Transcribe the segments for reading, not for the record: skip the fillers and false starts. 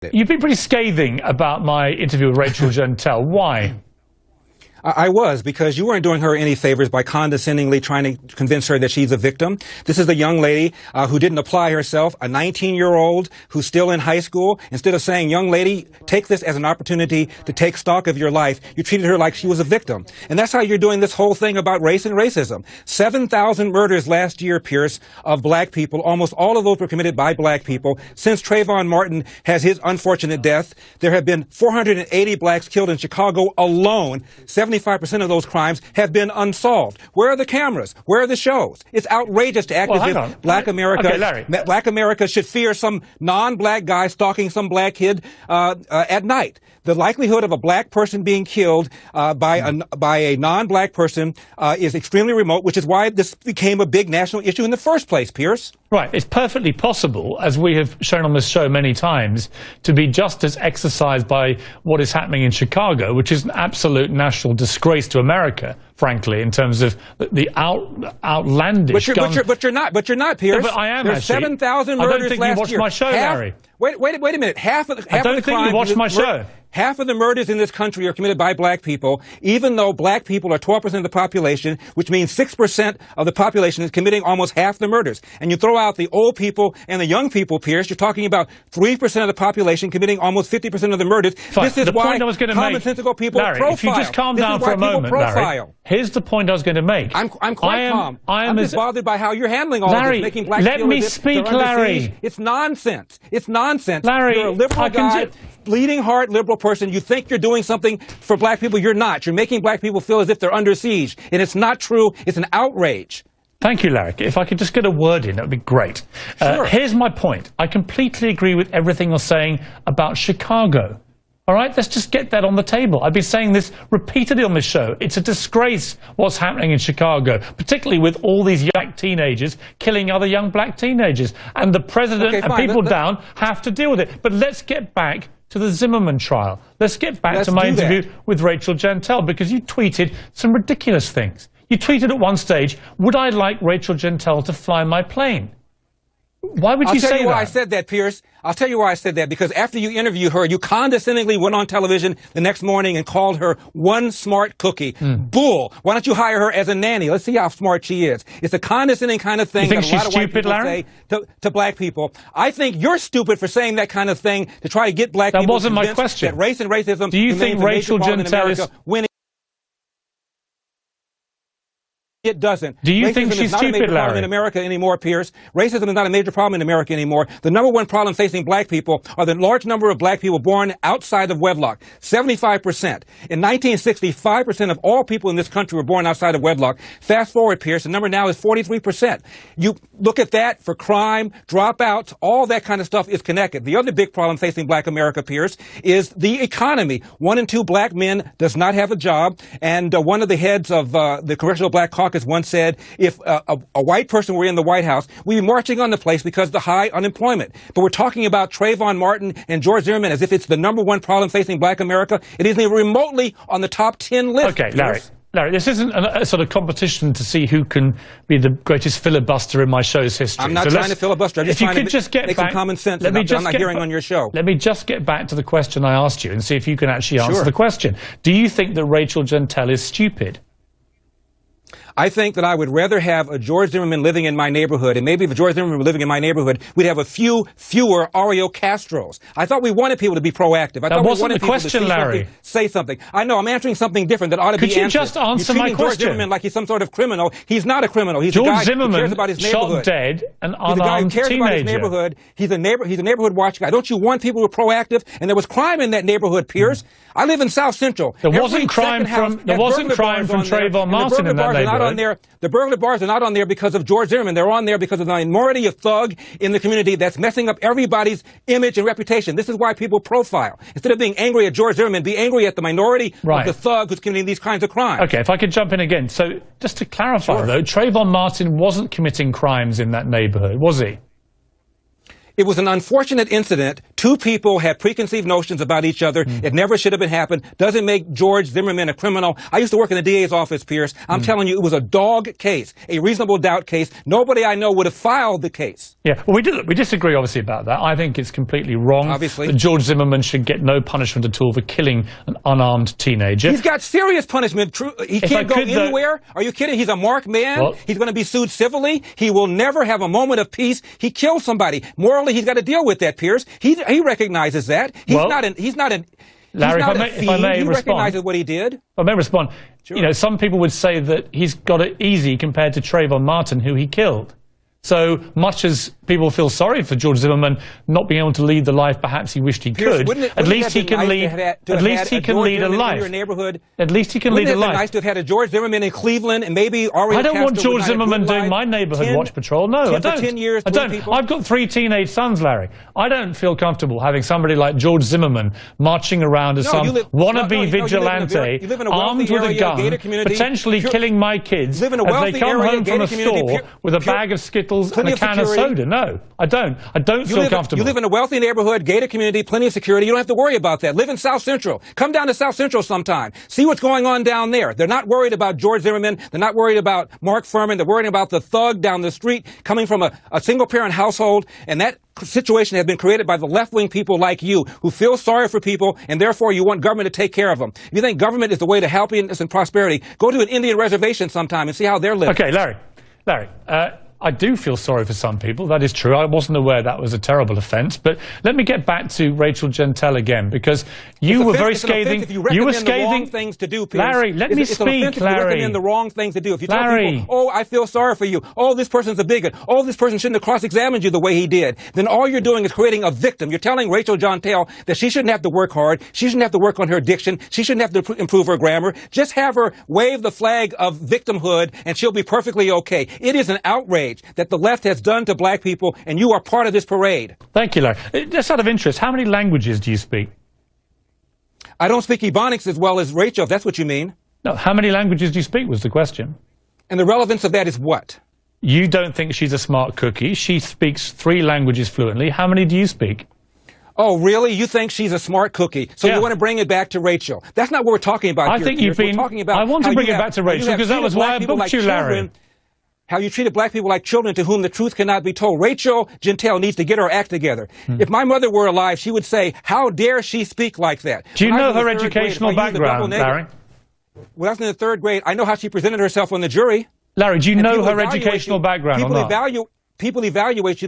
You've been pretty scathing about my interview with Rachel Jeantel. Why? I was, because you weren't doing her any favors by condescendingly trying to convince her that she's a victim. This is a young lady who didn't apply herself, a 19-year-old who's still in high school. Instead of saying, young lady, take this as an opportunity to take stock of your life, you treated her like she was a victim. And that's how you're doing this whole thing about race and racism. 7,000 murders last year, Piers, of black people. Almost all of those were committed by black people. Since Trayvon Martin has his unfortunate death, there have been 480 blacks killed in Chicago alone. 75% of those crimes have been unsolved. Where are the cameras? Where are the shows? It's outrageous to act as if Black America should fear some non-black guy stalking some black kid at night. The likelihood of a black person being killed by a non-black person is extremely remote, which is why this became a big national issue in the first place, Piers. Right. It's perfectly possible, as we have shown on this show many times, to be just as exercised by what is happening in Chicago, which is an absolute national disgrace to America, frankly, in terms of the outlandish... But you're not, Piers. No, but I am, There's actually. 7,000 murders last year. I don't think you watched my show, Larry. Wait a minute. I don't think you watched my show. Half of the murders in this country are committed by black people, even though black people are 12% of the population, which means 6% of the population is committing almost half the murders. And you throw out the old people and the young people, Piers, you're talking about 3% of the population committing almost 50% of the murders. Fine. This is the why point I was going to commonsensical people Larry, profile. if you just calm down for a moment, Larry, here's the point I was going to make. I'm quite calm. I'm just bothered by how you're handling all Larry, of this, making black let people me as if speak, they're under Larry. siege. It's nonsense. It's nonsense. Larry, you're a liberal guy, bleeding heart liberal person. You think you're doing something for black people. You're not. You're making black people feel as if they're under siege. And it's not true. It's an outrage. Thank you, Larry. If I could just get a word in, that would be great. Sure. Here's my point. I completely agree with everything you're saying about Chicago. All right, let's just get that on the table. I've been saying this repeatedly on this show. It's a disgrace what's happening in Chicago, particularly with all these black teenagers killing other young black teenagers. And the president and people down have to deal with it. But let's get back to the Zimmerman trial. Let's get back to my interview with Rachel Jeantel, because you tweeted some ridiculous things. You tweeted at one stage, would I like Rachel Jeantel to fly my plane? Why would you say that? I'll tell you why I said that, Piers. I'll tell you why I said that. Because after you interviewed her, you condescendingly went on television the next morning and called her one smart cookie. Bull. Why don't you hire her as a nanny? Let's see how smart she is. It's a condescending kind of thing that a lot of white people say to black people. I think you're stupid for saying that kind of thing to try to get black people that wasn't my question. That race and racism. Do you think Rachel Jeantel is winning? It doesn't. Do you think she's stupid, Larry? Racism is not a major problem in America anymore, Piers. Racism is not a major problem in America anymore. The number one problem facing black people are the large number of black people born outside of wedlock. 75%. In 1960, 5% of all people in this country were born outside of wedlock. Fast forward, Piers, the number now is 43%. You look at that for crime, dropouts, all that kind of stuff is connected. The other big problem facing black America, Piers, is the economy. 1 in 2 black men does not have a job. And one of the heads of the Congressional Black Caucus once said, if a white person were in the White House, we'd be marching on the place because of the high unemployment. But we're talking about Trayvon Martin and George Zimmerman as if it's the number one problem facing black America. It isn't even remotely on the top 10 list. Okay, Larry, this isn't a sort of competition to see who can be the greatest filibuster in my show's history. I'm not trying to filibuster. I'm just trying to make some common sense. I'm not hearing on your show. Let me just get back to the question I asked you and see if you can actually answer the question. Do you think that Rachel Jeantel is stupid? I think that I would rather have a George Zimmerman living in my neighborhood, and maybe if a George Zimmerman were living in my neighborhood, we'd have fewer Oreo Castros. I thought we wanted people to be proactive. That wasn't the question, Larry. Say something. I know, I'm answering something different that ought to be answered. Could you just answer my question? George Zimmerman like he's some sort of criminal. He's not a criminal. He's George a guy Zimmerman who cares about his neighborhood. Shot dead an unarmed He's a guy who cares teenager. About his neighborhood. He's a neighborhood watch guy. Don't you want people who are proactive? And there was crime in that neighborhood, Piers. I live in South Central. There wasn't crime from Trayvon Martin in that neighborhood. The burglar bars are not on there because of George Zimmerman. They're on there because of the minority of thug in the community that's messing up everybody's image and reputation. This is why people profile. Instead of being angry at George Zimmerman, be angry at the minority of the thug who's committing these kinds of crimes. Okay, if I could jump in again. So just to clarify, though, Trayvon Martin wasn't committing crimes in that neighborhood, was he? It was an unfortunate incident. Two people had preconceived notions about each other. It never should have been happened. Doesn't make George Zimmerman a criminal. I used to work in the DA's office, Piers. I'm telling you, it was a dog case, a reasonable doubt case. Nobody I know would have filed the case. Yeah, well, we disagree, obviously, about that. I think it's completely wrong. Obviously. That George Zimmerman should get no punishment at all for killing an unarmed teenager. He's got serious punishment. He can't go anywhere. Are you kidding? He's a marked man. Well, he's going to be sued civilly. He will never have a moment of peace. He killed somebody. Morally, he's got to deal with that, Piers. He recognizes that. He's not an Larry, if I may he respond, recognizes what he did. If I may respond. Sure. You know, some people would say that he's got it easy compared to Trayvon Martin, who he killed. So much as people feel sorry for George Zimmerman not being able to lead the life perhaps he wished he could, at least he can lead a life. At least he can lead a life. Wouldn't it have been nice to have had a George Zimmerman in Cleveland and maybe Ariel I don't want George Zimmerman doing my neighborhood watch patrol. No, I don't. 10 years, I don't. I've got 3 teenage sons, Larry. I don't feel comfortable having somebody like George Zimmerman marching around as some wannabe vigilante, armed with a gun, potentially killing my kids as they come home from a store with a bag of Skittles and a can of soda. No, I don't. I don't feel comfortable. You live in a wealthy neighborhood, gated community, plenty of security. You don't have to worry about that. Live in South Central. Come down to South Central sometime. See what's going on down there. They're not worried about George Zimmerman. They're not worried about Mark Furman. They're worried about the thug down the street coming from a single-parent household. And that situation has been created by the left-wing people like you who feel sorry for people, and therefore you want government to take care of them. If you think government is the way to happiness and prosperity, go to an Indian reservation sometime and see how they're living. Okay, Larry, I do feel sorry for some people. That is true. I wasn't aware that was a terrible offence. But let me get back to Rachel Jeantel again, because you were very scathing. You were scathing. Things to do, Piers. Larry, let me speak, Larry. If you recommend the wrong things to do. If you tell people, oh, I feel sorry for you. Oh, this person's a bigot. Oh, this person shouldn't have cross-examined you the way he did. Then all you're doing is creating a victim. You're telling Rachel Jeantel that she shouldn't have to work hard. She shouldn't have to work on her diction. She shouldn't have to improve her grammar. Just have her wave the flag of victimhood, and she'll be perfectly okay. It is an outrage that the left has done to black people, and you are part of this parade. Thank you, Larry. Just out of interest, how many languages do you speak? I don't speak Ebonics as well as Rachel, if that's what you mean. No, how many languages do you speak was the question. And the relevance of that is what? You don't think she's a smart cookie. She speaks 3 languages fluently. How many do you speak? Oh, really? You think she's a smart cookie? So you want to bring it back to Rachel. That's not what we're talking about here. I think you've been... I want to bring it back to Rachel, because that was why I booked you, Larry. How you treated black people like children to whom the truth cannot be told. Rachel Jeantel needs to get her act together. If my mother were alive, she would say, how dare she speak like that? Do you know her educational background, Larry? When I was in the 3rd grade, I know how she presented herself on the jury. Larry, do you know her educational background or not? People evaluate you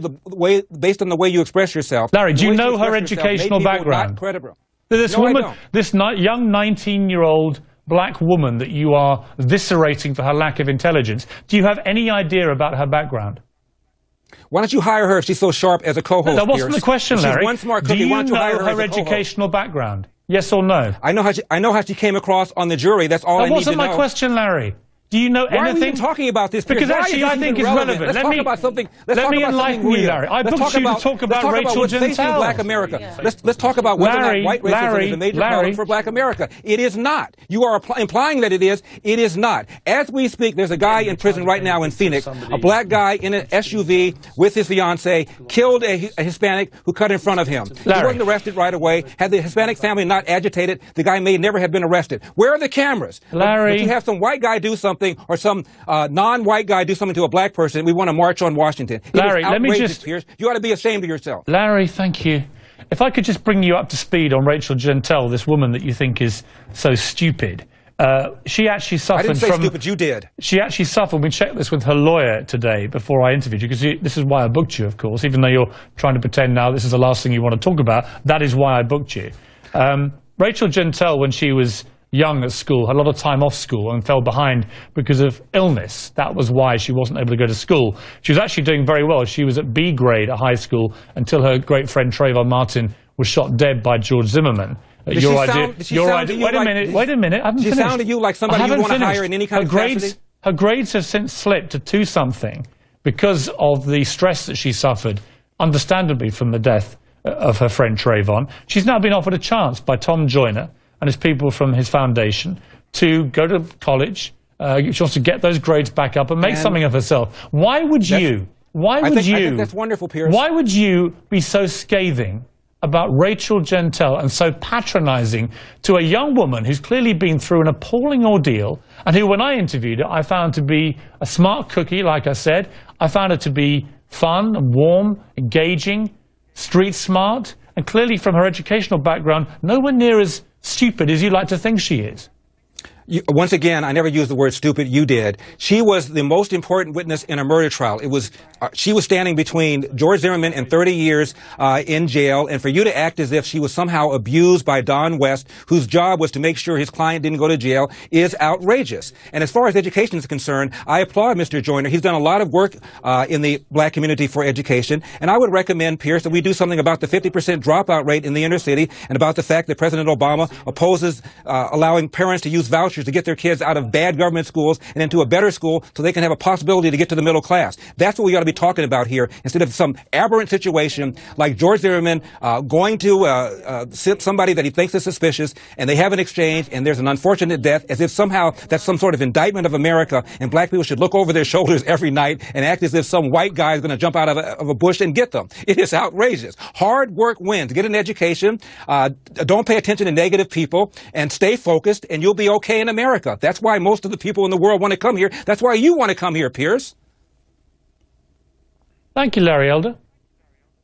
based on the way you express yourself. Larry, do you know her educational background? This woman, this young 19-year-old black woman that you are eviscerating for her lack of intelligence, do you have any idea about her background? Why don't you hire her if she's so sharp as a co-host? That wasn't the question, Larry. She's one smart cookie. Do you know her educational background? Yes or no? I know how she came across on the jury. That's all I need to know. That wasn't my question, Larry. Do you know anything? Why are we even talking about this? Because actually I think it's relevant. Let's talk about something. Let me enlighten you, Larry. I booked you to talk about Rachel Jeantel. Black America. Let's talk about whether or not white racism is a major problem for black America. It is not. You are implying that it is. It is not. As we speak, there's a guy in prison right now in Phoenix, a black guy in an SUV with his fiancée, killed a Hispanic who cut in front of him. He wasn't arrested right away. Had the Hispanic family not agitated, the guy may never have been arrested. Where are the cameras? Larry. But you have some white guy do something or some non-white guy do something to a black person, we want to march on Washington. Larry, let me just... Piers. You ought to be ashamed of yourself. Larry, thank you. If I could just bring you up to speed on Rachel Jeantel, this woman that you think is so stupid. She actually suffered from... I didn't say stupid, you did. She actually suffered. We checked this with her lawyer today before I interviewed you, because this is why I booked you, of course, even though you're trying to pretend now this is the last thing you want to talk about. That is why I booked you. Rachel Jeantel, when she was young at school, had a lot of time off school and fell behind because of illness. That was why she wasn't able to go to school. She was actually doing very well. She was at B grade at high school until her great friend Trayvon Martin was shot dead by George Zimmerman. Wait a minute. I haven't finished. She sounded to you like somebody you want to hire in any kind of capacity? Her grades have since slipped to 2-something because of the stress that she suffered, understandably, from the death of her friend Trayvon. She's now been offered a chance by Tom Joyner and his people from his foundation to go to college. She wants to get those grades back up and make something of herself. Why would you Why I would think that's wonderful, Piers. Why would you be so scathing about Rachel Jeantel and so patronizing to a young woman who's clearly been through an appalling ordeal and who, when I interviewed her, I found to be a smart cookie, like I said. I found her to be fun and warm, engaging, street smart, and clearly from her educational background, nowhere near as stupid as you like to think she is. Once again, I never used the word stupid. You did. She was the most important witness in a murder trial. She was standing between George Zimmerman and 30 years in jail, and for you to act as if she was somehow abused by Don West, whose job was to make sure his client didn't go to jail, is outrageous. And as far as education is concerned, I applaud Mr. Joyner. He's done a lot of work in the black community for education, and I would recommend, Pierce, that we do something about the 50% dropout rate in the inner city and about the fact that President Obama opposes allowing parents to use vouchers to get their kids out of bad government schools and into a better school so they can have a possibility to get to the middle class. That's what we ought to be talking about here, instead of some aberrant situation like George Zimmerman going to somebody that he thinks is suspicious, and they have an exchange, and there's an unfortunate death, as if somehow that's some sort of indictment of America, and black people should look over their shoulders every night and act as if some white guy is going to jump out of a bush and get them. It is outrageous. Hard work wins. Get an education. Don't pay attention to negative people, and stay focused, and you'll be okay in America. That's why most of the people in the world want to come here. That's why you want to come here, Piers. Thank you, Larry Elder.